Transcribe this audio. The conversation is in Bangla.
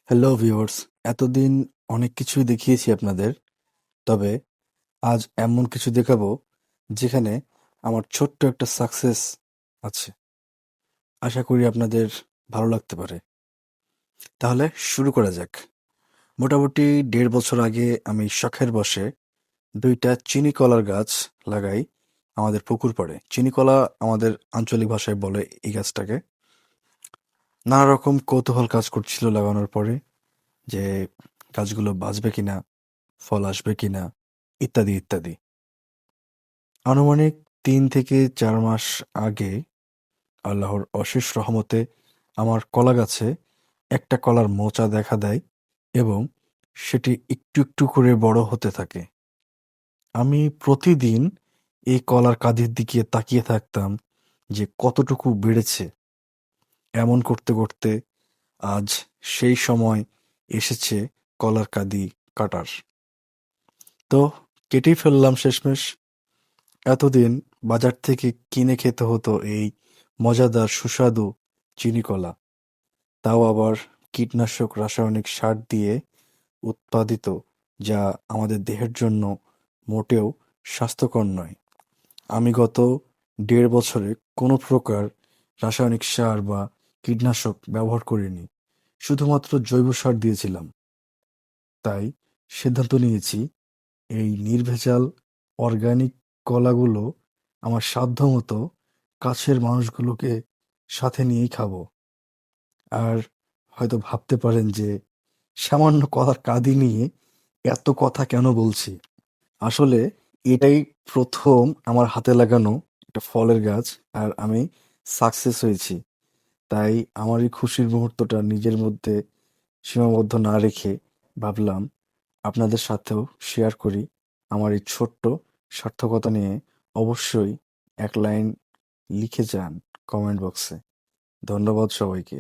হ্যালো ভিউয়ার্স, এতদিন অনেক কিছুই দেখিয়েছি আপনাদের। তবে আজ এমন কিছু দেখাবো যেখানে আমার ছোট্ট একটা সাকসেস আছে। আশা করি আপনাদের ভালো লাগতে পারে। তাহলে শুরু করা যাক। মোটামুটি ১.৫ বছর আগে আমি শখের বশে ২টা চিনি কলার গাছ লাগাই আমাদের পুকুর পাড়ে। চিনি কলা আমাদের আঞ্চলিক ভাষায় বলে এই গাছটাকে। নানা রকম কৌতূহল কাজ করছিল লাগানোর পরে যে গাছগুলো বাঁচবে কিনা, ফল আসবে কিনা, ইত্যাদি ইত্যাদি। আনুমানিক ৩ থেকে ৪ মাস আগে আল্লাহর অশেষ রহমতে আমার কলা গাছে একটা কলার মোচা দেখা দেয় এবং সেটি একটু একটু করে বড় হতে থাকে। আমি প্রতিদিন এই কলার কাঁদির দিকে তাকিয়ে থাকতাম যে কতটুকু বেড়েছে। এমন করতে করতে আজ সেই সময় এসেছে কলার কাঁদি কাটার। তো কেটেই ফেললাম শেষমেশ। এতদিন বাজার থেকে কিনে খেতে হতো এই মজাদার সুস্বাদু চিনিকলা, তাও আবার কীটনাশক রাসায়নিক সার দিয়ে উৎপাদিত, যা আমাদের দেহের জন্য মোটেও স্বাস্থ্যকর নয়। আমি গত ১.৫ বছরে কোনো প্রকার রাসায়নিক সার বা কীটনাশক ব্যবহার করিনি, শুধুমাত্র জৈব সার দিয়েছিলাম। তাই সিদ্ধান্ত নিয়েছি এই নির্ভেজাল অর্গানিক কলাগুলো আমার সাধ্যমতো কাছের মানুষগুলোকে সাথে নিয়েই খাবো। আর হয়তো ভাবতে পারেন যে সামান্য কলার কাঁদি নিয়ে এত কথা কেন বলছি। আসলে এটাই প্রথম আমার হাতে লাগানো একটা ফলের গাছ, আর আমি সাকসেস হয়েছি। তাই আমার এই খুশির মুহূর্তটা নিজের মধ্যে সীমাবদ্ধ না রেখে ভাবলাম আপনাদের সাথেও শেয়ার করি। আমার এই ছোট্ট সার্থকতা নিয়ে অবশ্যই এক লাইন লিখে যান কমেন্ট বক্সে। ধন্যবাদ সবাইকে।